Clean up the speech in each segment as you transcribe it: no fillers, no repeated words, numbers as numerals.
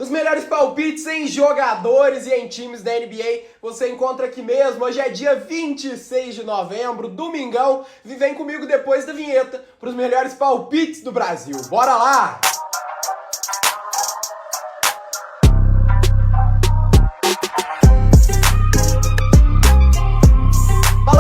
Os melhores palpites em jogadores e em times da NBA você encontra aqui mesmo. Hoje é dia 26 de novembro, domingão. Vem comigo depois da vinheta para os melhores palpites do Brasil. Bora lá!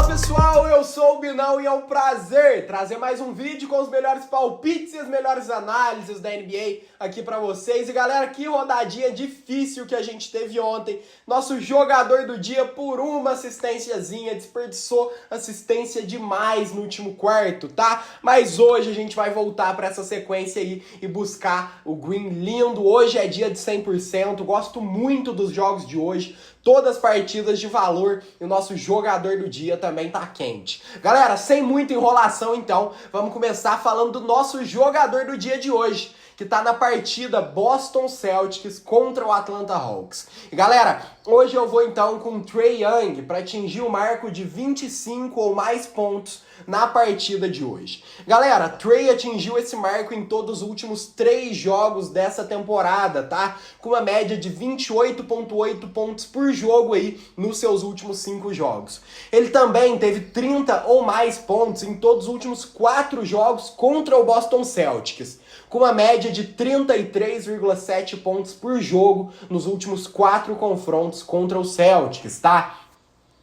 Pessoal, eu sou o Binão e é um prazer trazer mais um vídeo com os melhores palpites e as melhores análises da NBA aqui pra vocês. E galera, que rodadinha difícil que a gente teve ontem. Nosso jogador do dia, por uma assistênciazinha, desperdiçou assistência demais no último quarto, tá? Mas hoje a gente vai voltar pra essa sequência aí e buscar o Green lindo. Hoje é dia de 100%, gosto muito dos jogos de hoje. Todas as partidas de valor e o nosso jogador do dia também tá quente. Galera, sem muita enrolação então, vamos começar falando do nosso jogador do dia de hoje, que tá na partida Boston Celtics contra o Atlanta Hawks. E galera, hoje eu vou então com o Trae Young para atingir o marco de 25 ou mais pontos na partida de hoje. Galera, Trae atingiu esse marco em todos os últimos 3 jogos dessa temporada, tá? Com uma média de 28,8 pontos por jogo aí nos seus últimos 5 jogos. Ele também teve 30 ou mais pontos em todos os últimos 4 jogos contra o Boston Celtics, com uma média de 33,7 pontos por jogo nos últimos 4 confrontos contra o Celtics, tá?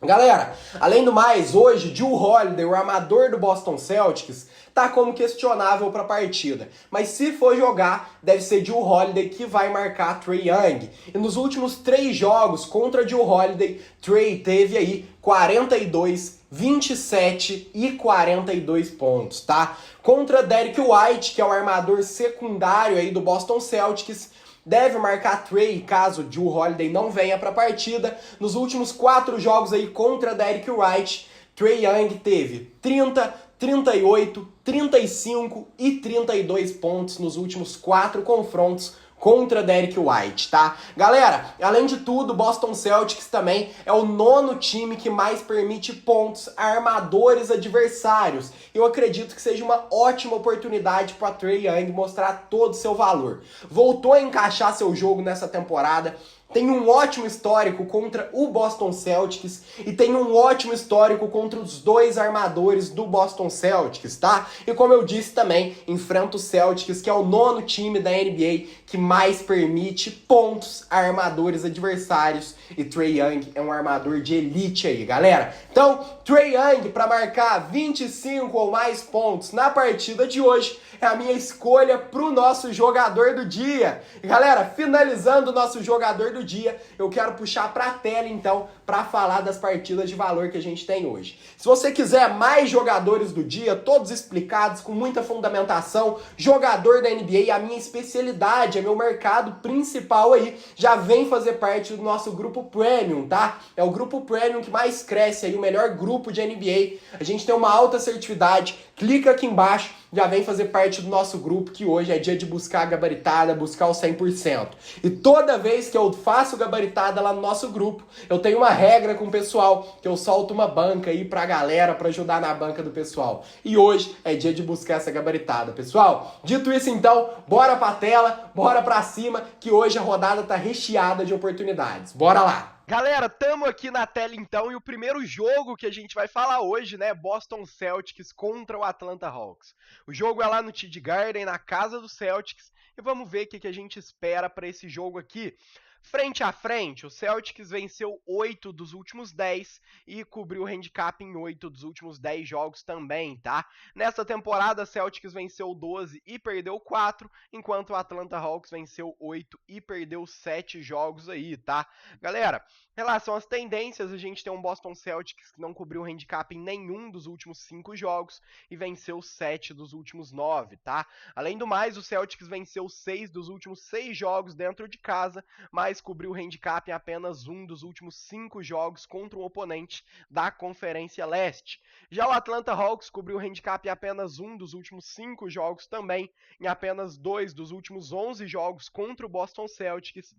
Galera, além do mais, hoje, Jrue Holiday, o armador do Boston Celtics, tá como questionável para a partida. Mas se for jogar, deve ser Jrue Holiday que vai marcar Trae Young. E nos últimos 3 jogos contra Jrue Holiday, Trae teve aí 42, 27 e 42 pontos, tá? Contra Derrick White, que é o armador secundário aí do Boston Celtics, deve marcar Trae caso Jrue Holiday não venha para a partida. Nos últimos 4 jogos aí contra Derrick White, Trae Young teve 30, 38, 35 e 32 pontos nos últimos 4 confrontos contra Derrick White, tá? Galera, além de tudo, o Boston Celtics também é o 9º time que mais permite pontos a armadores adversários. Eu acredito que seja uma ótima oportunidade para Trae Young mostrar todo o seu valor. Voltou a encaixar seu jogo nessa temporada, tem um ótimo histórico contra o Boston Celtics e tem um ótimo histórico contra os 2 armadores do Boston Celtics, tá? E como eu disse também, enfrenta o Celtics, que é o 9º time da NBA que mais permite pontos a armadores adversários. E Trae Young é um armador de elite aí, galera. Então, Trae Young para marcar 25 ou mais pontos na partida de hoje é a minha escolha pro nosso jogador do dia. E galera, finalizando o nosso jogador do dia, eu quero puxar pra tela então para falar das partidas de valor que a gente tem hoje. Se você quiser mais jogadores do dia, todos explicados, com muita fundamentação, jogador da NBA, a minha especialidade, é meu mercado principal aí, já vem fazer parte do nosso grupo Premium, tá? É o grupo Premium que mais cresce aí, o melhor grupo de NBA. A gente tem uma alta assertividade, clica aqui embaixo, já vem fazer parte do nosso grupo, que hoje é dia de buscar a gabaritada, buscar o 100%. E toda vez que eu faço gabaritada lá no nosso grupo, eu tenho uma regra com o pessoal, que eu solto uma banca aí pra galera, pra ajudar na banca do pessoal. E hoje é dia de buscar essa gabaritada, pessoal. Dito isso então, bora pra tela, bora pra cima, que hoje a rodada tá recheada de oportunidades. Bora lá! Galera, tamo aqui na tela então, e o primeiro jogo que a gente vai falar hoje, né, Boston Celtics contra o Atlanta Hawks. O jogo é lá no TD Garden, na casa do Celtics, e vamos ver o que a gente espera para esse jogo aqui. Frente a frente, o Celtics venceu 8 dos últimos 10 e cobriu o handicap em 8 dos últimos 10 jogos também, tá? Nessa temporada, o Celtics venceu 12 e perdeu 4, enquanto o Atlanta Hawks venceu 8 e perdeu 7 jogos aí, tá? Galera, em relação às tendências, a gente tem um Boston Celtics que não cobriu o handicap em nenhum dos últimos 5 jogos e venceu 7 dos últimos 9, tá? Além do mais, o Celtics venceu 6 dos últimos 6 jogos dentro de casa, mas cobriu o handicap em apenas um dos últimos 5 jogos contra um oponente da Conferência Leste. Já o Atlanta Hawks cobriu o handicap em apenas um dos últimos 5 jogos também, em apenas 2 dos últimos 11 jogos contra o Boston Celtics,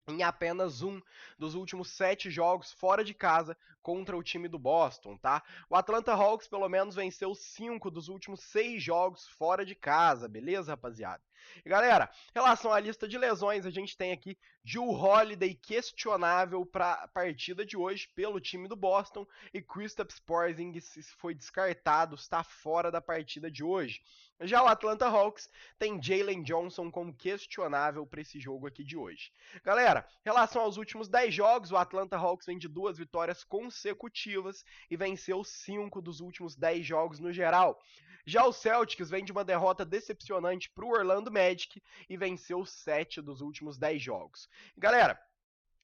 em apenas um dos últimos 7 jogos fora de casa contra o time do Boston, tá? O Atlanta Hawks pelo menos venceu 5 dos últimos 6 jogos fora de casa, beleza, rapaziada? E galera, em relação à lista de lesões, a gente tem aqui Jrue Holiday questionável para a partida de hoje pelo time do Boston e Kristaps Porzingis foi descartado, está fora da partida de hoje. Já o Atlanta Hawks tem Jalen Johnson como questionável para esse jogo aqui de hoje. Galera, em relação aos últimos 10 jogos, o Atlanta Hawks vem de 2 vitórias consecutivas e venceu 5 dos últimos 10 jogos no geral. Já o Celtics vem de uma derrota decepcionante para o Orlando Magic e venceu 7 dos últimos 10 jogos. Galera,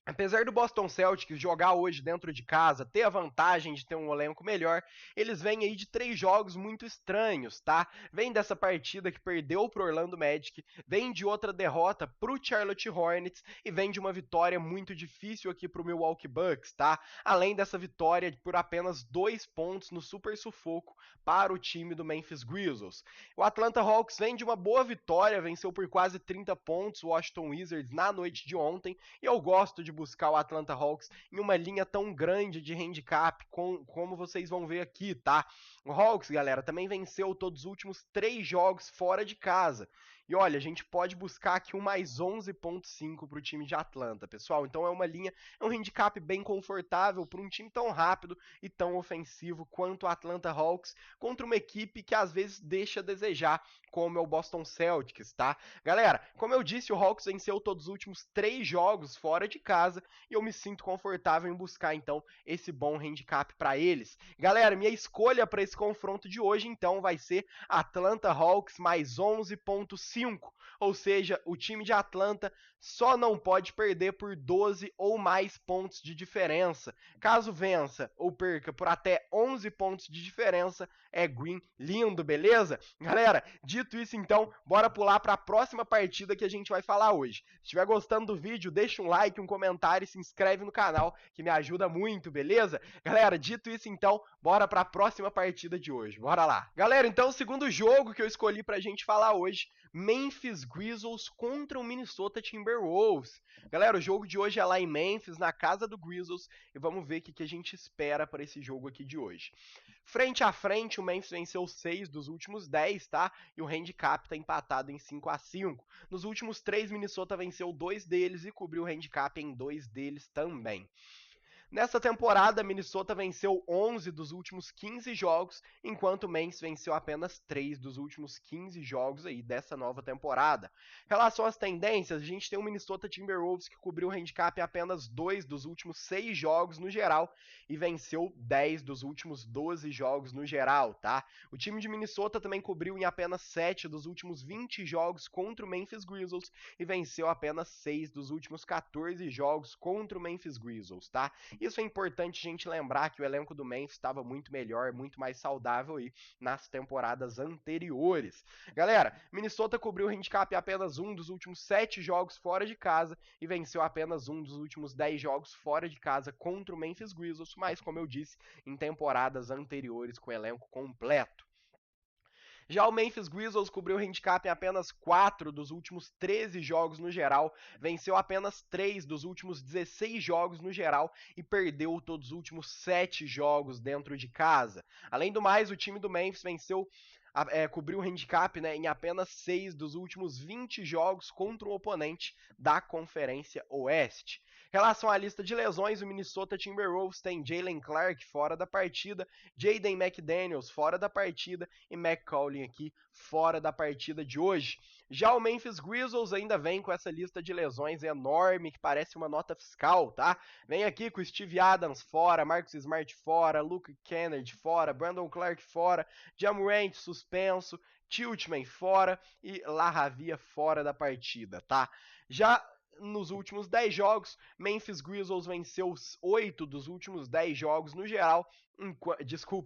apesar do Boston Celtics jogar hoje dentro de casa, ter a vantagem de ter um elenco melhor, eles vêm aí de 3 jogos muito estranhos, tá? Vem dessa partida que perdeu pro Orlando Magic, vem de outra derrota pro Charlotte Hornets e vem de uma vitória muito difícil aqui pro Milwaukee Bucks, tá? Além dessa vitória por apenas 2 pontos no super sufoco para o time do Memphis Grizzlies. O Atlanta Hawks vem de uma boa vitória, venceu por quase 30 pontos o Washington Wizards na noite de ontem, e eu gosto de buscar o Atlanta Hawks em uma linha tão grande de handicap como vocês vão ver aqui, tá? O Hawks, galera, também venceu todos os últimos 3 jogos fora de casa. E olha, a gente pode buscar aqui um mais 11.5 para o time de Atlanta, pessoal. Então é uma linha, é um handicap bem confortável para um time tão rápido e tão ofensivo quanto o Atlanta Hawks contra uma equipe que às vezes deixa a desejar, como é o Boston Celtics, tá? Galera, como eu disse, o Hawks venceu todos os últimos 3 jogos fora de casa e eu me sinto confortável em buscar, então, esse bom handicap para eles. Galera, minha escolha para esse confronto de hoje, então, vai ser Atlanta Hawks mais 11.5, ou seja, o time de Atlanta só não pode perder por 12 ou mais pontos de diferença. Caso vença ou perca por até 11 pontos de diferença, é green lindo, beleza? Galera, dito isso então, bora pular para a próxima partida que a gente vai falar hoje. Se estiver gostando do vídeo, deixa um like, um comentário e se inscreve no canal, que me ajuda muito, beleza? Galera, dito isso então, bora para a próxima partida de hoje. Bora lá. Galera, então o segundo jogo que eu escolhi pra gente falar hoje, Memphis Grizzlies contra o Minnesota Timberwolves. Galera, o jogo de hoje é lá em Memphis, na casa do Grizzlies, e vamos ver o que a gente espera para esse jogo aqui de hoje. Frente a frente, o Memphis venceu 6 dos últimos 10, tá? E o handicap está empatado em 5-5. Nos últimos 3, Minnesota venceu 2 deles e cobriu o handicap em 2 deles também. Nessa temporada, Minnesota venceu 11 dos últimos 15 jogos, enquanto o Memphis venceu apenas 3 dos últimos 15 jogos aí dessa nova temporada. Em relação às tendências, a gente tem o Minnesota Timberwolves que cobriu o handicap em apenas 2 dos últimos 6 jogos no geral e venceu 10 dos últimos 12 jogos no geral, tá? O time de Minnesota também cobriu em apenas 7 dos últimos 20 jogos contra o Memphis Grizzlies e venceu apenas 6 dos últimos 14 jogos contra o Memphis Grizzlies, tá? Isso é importante a gente lembrar que o elenco do Memphis estava muito melhor, muito mais saudável aí nas temporadas anteriores. Galera, Minnesota cobriu o handicap apenas 1 dos últimos 7 jogos fora de casa e venceu apenas 1 dos últimos 10 jogos fora de casa contra o Memphis Grizzlies, mas como eu disse, em temporadas anteriores com o elenco completo. Já o Memphis Grizzlies cobriu o handicap em apenas 4 dos últimos 13 jogos no geral, venceu apenas 3 dos últimos 16 jogos no geral e perdeu todos os últimos 7 jogos dentro de casa. Além do mais, o time do Memphis cobriu o handicap, né, em apenas 6 dos últimos 20 jogos contra o oponente da Conferência Oeste. Em relação à lista de lesões, o Minnesota Timberwolves tem Jaylen Clark fora da partida, Jaden McDaniels fora da partida e McCauley aqui fora da partida de hoje. Já o Memphis Grizzlies ainda vem com essa lista de lesões enorme, que parece uma nota fiscal, tá? Vem aqui com Steve Adams fora, Marcus Smart fora, Luke Kennedy fora, Brandon Clark fora, Ja Morant suspenso, Tiltman fora e LaRavia fora da partida, tá? Já nos últimos 10 jogos, Memphis Grizzlies venceu 8 dos últimos 10 jogos no geral.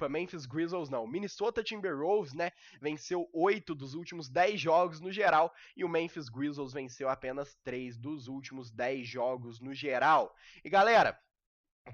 Memphis Grizzlies não, Minnesota Timberwolves, né, venceu 8 dos últimos 10 jogos no geral e o Memphis Grizzlies venceu apenas 3 dos últimos 10 jogos no geral. E galera,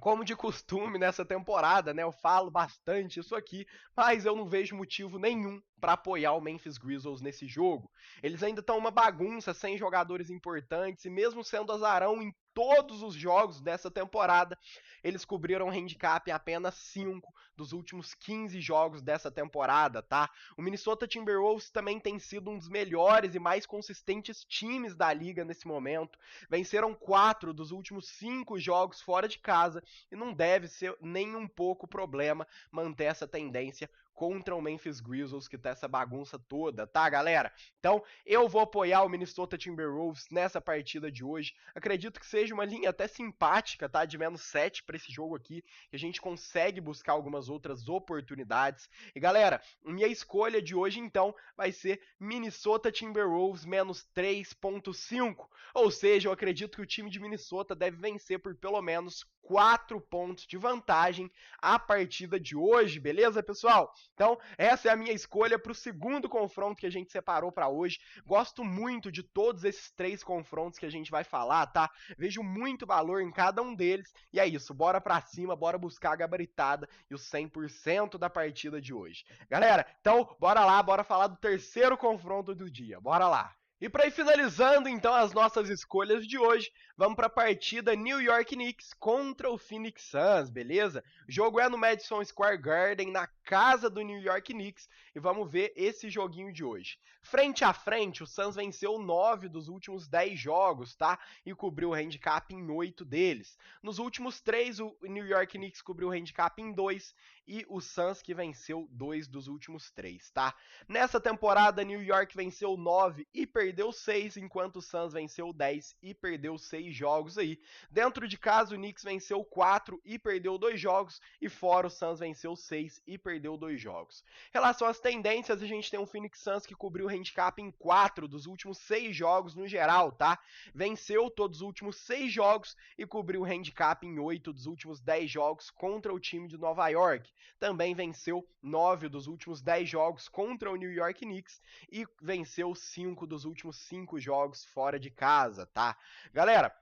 como de costume nessa temporada, né, eu falo bastante isso aqui, mas eu não vejo motivo nenhum para apoiar o Memphis Grizzlies nesse jogo. Eles ainda estão uma bagunça, sem jogadores importantes, e mesmo sendo azarão em todos os jogos dessa temporada, eles cobriram handicap em apenas 5 dos últimos 15 jogos dessa temporada, tá? O Minnesota Timberwolves também tem sido um dos melhores e mais consistentes times da liga nesse momento. Venceram 4 dos últimos 5 jogos fora de casa e não deve ser nem um pouco problema manter essa tendência contra o Memphis Grizzlies, que tá essa bagunça toda, tá, galera? Então, eu vou apoiar o Minnesota Timberwolves nessa partida de hoje. Acredito que seja uma linha até simpática, tá? De -7 para esse jogo aqui, que a gente consegue buscar algumas outras oportunidades. E, galera, minha escolha de hoje, então, vai ser Minnesota Timberwolves -3.5. Ou seja, eu acredito que o time de Minnesota deve vencer por pelo menos 4 pontos de vantagem a partida de hoje, beleza, pessoal? Então, essa é a minha escolha para o segundo confronto que a gente separou para hoje. Gosto muito de todos esses 3 confrontos que a gente vai falar, tá? Vejo muito valor em cada um deles. E é isso, bora pra cima, bora buscar a gabaritada e o 100% da partida de hoje. Galera, então, bora lá, bora falar do terceiro confronto do dia. Bora lá! E para ir finalizando então as nossas escolhas de hoje, vamos para a partida New York Knicks contra o Phoenix Suns, beleza? O jogo é no Madison Square Garden, na casa do New York Knicks, e vamos ver esse joguinho de hoje. Frente a frente, o Suns venceu 9 dos últimos 10 jogos, tá? E cobriu o handicap em 8 deles. Nos últimos 3, o New York Knicks cobriu o handicap em 2 e o Suns que venceu 2 dos últimos 3, tá? Nessa temporada, New York venceu 9 e perdeu 6, enquanto o Suns venceu 10 e perdeu 6 jogos aí. Dentro de casa, o Knicks venceu 4 e perdeu 2 jogos, e fora o Suns venceu 6 e perdeu 2 jogos. Em relação às tendências, a gente tem um Phoenix Suns que cobriu o handicap em 4 dos últimos 6 jogos no geral, tá? Venceu todos os últimos 6 jogos e cobriu o handicap em 8 dos últimos 10 jogos contra o time de Nova York. Também venceu 9 dos últimos 10 jogos contra o New York Knicks e venceu 5 dos últimos 5 jogos fora de casa, tá? Galera,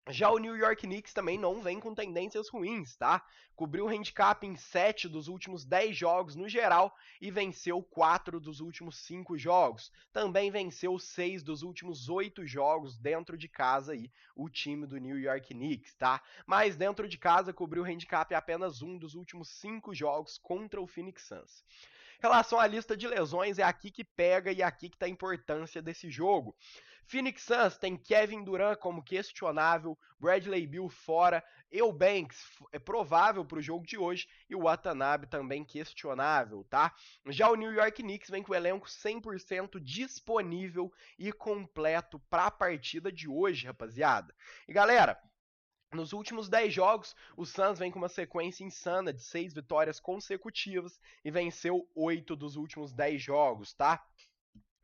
já o New York Knicks também não vem com tendências ruins, tá? Cobriu o handicap em 7 dos últimos 10 jogos no geral e venceu 4 dos últimos 5 jogos. Também venceu 6 dos últimos 8 jogos dentro de casa aí, o time do New York Knicks, tá? Mas dentro de casa cobriu o handicap apenas 1 dos últimos 5 jogos contra o Phoenix Suns. Em relação à lista de lesões, é aqui que pega e é aqui que tá a importância desse jogo. Phoenix Suns tem Kevin Durant como questionável, Bradley Beal fora, Eubanks é provável para o jogo de hoje e o Watanabe também questionável, tá? Já o New York Knicks vem com o elenco 100% disponível e completo para a partida de hoje, rapaziada. E galera, nos últimos 10 jogos, o Suns vem com uma sequência insana de 6 vitórias consecutivas e venceu 8 dos últimos 10 jogos, tá?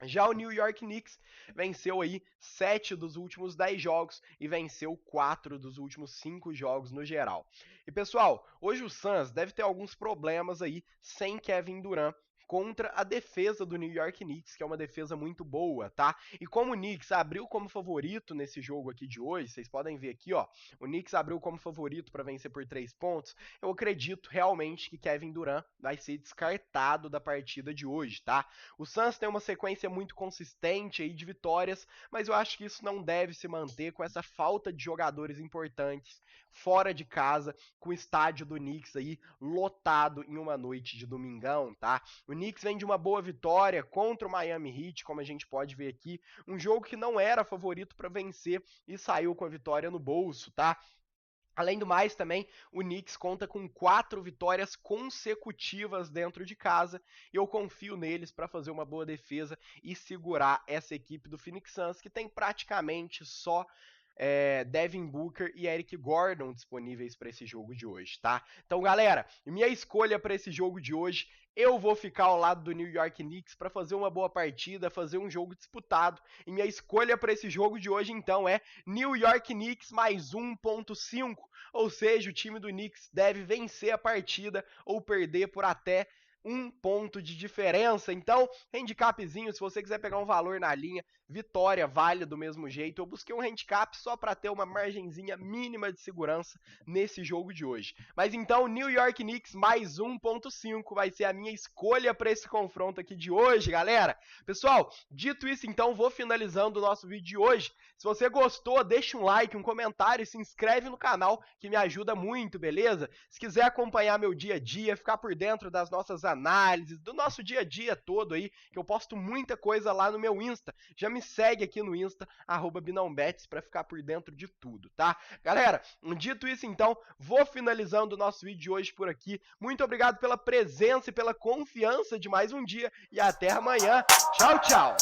Já o New York Knicks venceu aí 7 dos últimos 10 jogos e venceu 4 dos últimos 5 jogos no geral. E pessoal, hoje o Suns deve ter alguns problemas aí sem Kevin Durant contra a defesa do New York Knicks, que é uma defesa muito boa, tá? E como o Knicks abriu como favorito nesse jogo aqui de hoje, vocês podem ver aqui, ó, o Knicks abriu como favorito para vencer por 3 pontos, eu acredito realmente que Kevin Durant vai ser descartado da partida de hoje, tá? O Suns tem uma sequência muito consistente aí de vitórias, mas eu acho que isso não deve se manter com essa falta de jogadores importantes fora de casa, com o estádio do Knicks aí lotado em uma noite de domingão, tá? O Knicks vem de uma boa vitória contra o Miami Heat, como a gente pode ver aqui, um jogo que não era favorito para vencer e saiu com a vitória no bolso, tá? Além do mais, também, o Knicks conta com 4 vitórias consecutivas dentro de casa e eu confio neles para fazer uma boa defesa e segurar essa equipe do Phoenix Suns, que tem praticamente só Devin Booker e Eric Gordon disponíveis para esse jogo de hoje, tá? Então, galera, minha escolha para esse jogo de hoje, eu vou ficar ao lado do New York Knicks para fazer uma boa partida, fazer um jogo disputado. E minha escolha para esse jogo de hoje, então, é New York Knicks mais 1.5. Ou seja, o time do Knicks deve vencer a partida ou perder por até 1 ponto de diferença. Então, handicapzinho, se você quiser pegar um valor na linha, vitória vale do mesmo jeito. Eu busquei um handicap só para ter uma margenzinha mínima de segurança nesse jogo de hoje. Mas então, New York Knicks mais 1.5 vai ser a minha escolha para esse confronto aqui de hoje, galera. Pessoal, dito isso, então, vou finalizando o nosso vídeo de hoje. Se você gostou, deixa um like, um comentário e se inscreve no canal, que me ajuda muito, beleza? Se quiser acompanhar meu dia a dia, ficar por dentro das nossas análises, do nosso dia a dia todo aí, que eu posto muita coisa lá no meu Insta, já me segue aqui no Insta, @binãobets, pra ficar por dentro de tudo, tá? Galera, dito isso então, vou finalizando o nosso vídeo de hoje por aqui. Muito obrigado pela presença e pela confiança de mais um dia, e até amanhã. Tchau, tchau!